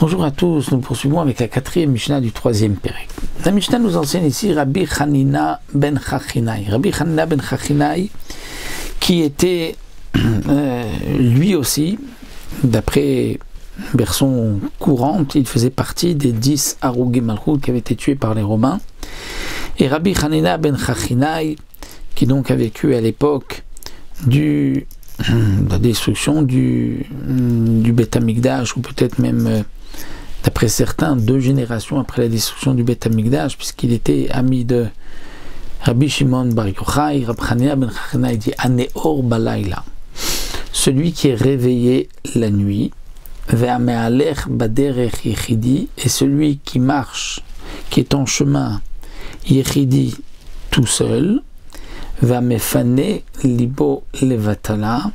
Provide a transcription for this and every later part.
Bonjour à tous, nous poursuivons avec la quatrième Mishnah du troisième Pérec. La Mishnah nous enseigne ici Rabbi Hanina ben Chachinai. Rabbi Hanina ben Chachinai, qui était lui aussi, d'après version courante, il faisait partie des 10 Harugei Malchut qui avaient été tués par les Romains. Et Rabbi Hanina ben Chachinai, qui donc a vécu à l'époque de la destruction du Beth Amikdash, ou peut-être même, d'après certains, 2 générations après la destruction du Beth Amikdash, puisqu'il était ami de Rabbi Shimon bar Yochai. Rabbi Hanina ben Chachinai dit Aneor balayla, celui qui est réveillé la nuit, Ve'ame'alech baderech yechidi, et celui qui marche, qui est en chemin yechidi tout seul, Ve'amefane libo levatala,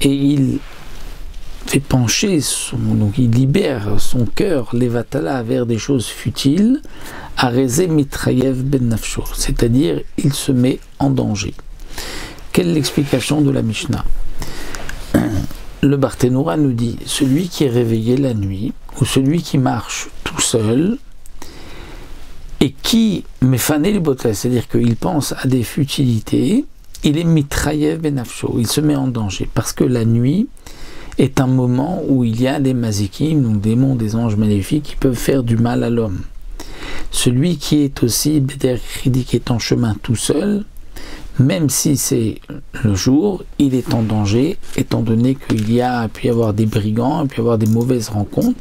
et il fait pencher donc il libère son cœur levatala vers des choses futiles, arezé mitrayev ben nafsho, c'est-à-dire il se met en danger. Quelle est l'explication de la Mishnah? Le Barthénoura nous dit celui qui est réveillé la nuit, ou celui qui marche tout seul et qui mefané les botas, c'est-à-dire qu'il pense à des futilités, il est mitrayev ben nafsho, il se met en danger, parce que la nuit est un moment où il y a des mazikim, donc des démons, des anges maléfiques qui peuvent faire du mal à l'homme. Celui qui est aussi beder chidi, qui est en chemin tout seul, même si c'est le jour, il est en danger, étant donné qu'il pu y avoir des brigands, il peut y avoir des mauvaises rencontres.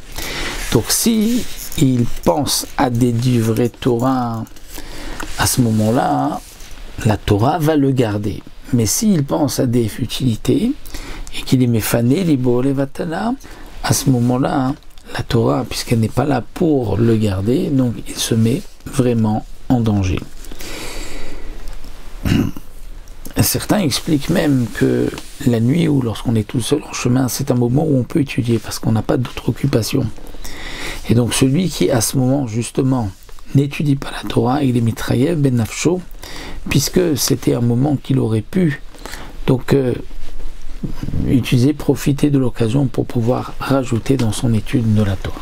Donc si il pense à des divrei Torah à ce moment-là, la Torah va le garder. Mais s'il pense à des futilités, et qu'il est méfané, libo levatala, à ce moment-là, la Torah, puisqu'elle n'est pas là pour le garder, donc il se met vraiment en danger. Certains expliquent même que la nuit, ou lorsqu'on est tout seul en chemin, c'est un moment où on peut étudier, parce qu'on n'a pas d'autre occupation. Et donc celui qui, à ce moment, justement, n'étudie pas la Torah, il est mitrayev ben nafsho, puisque c'était un moment qu'il aurait pu donc utiliser, profiter de l'occasion pour pouvoir rajouter dans son étude de la Torah.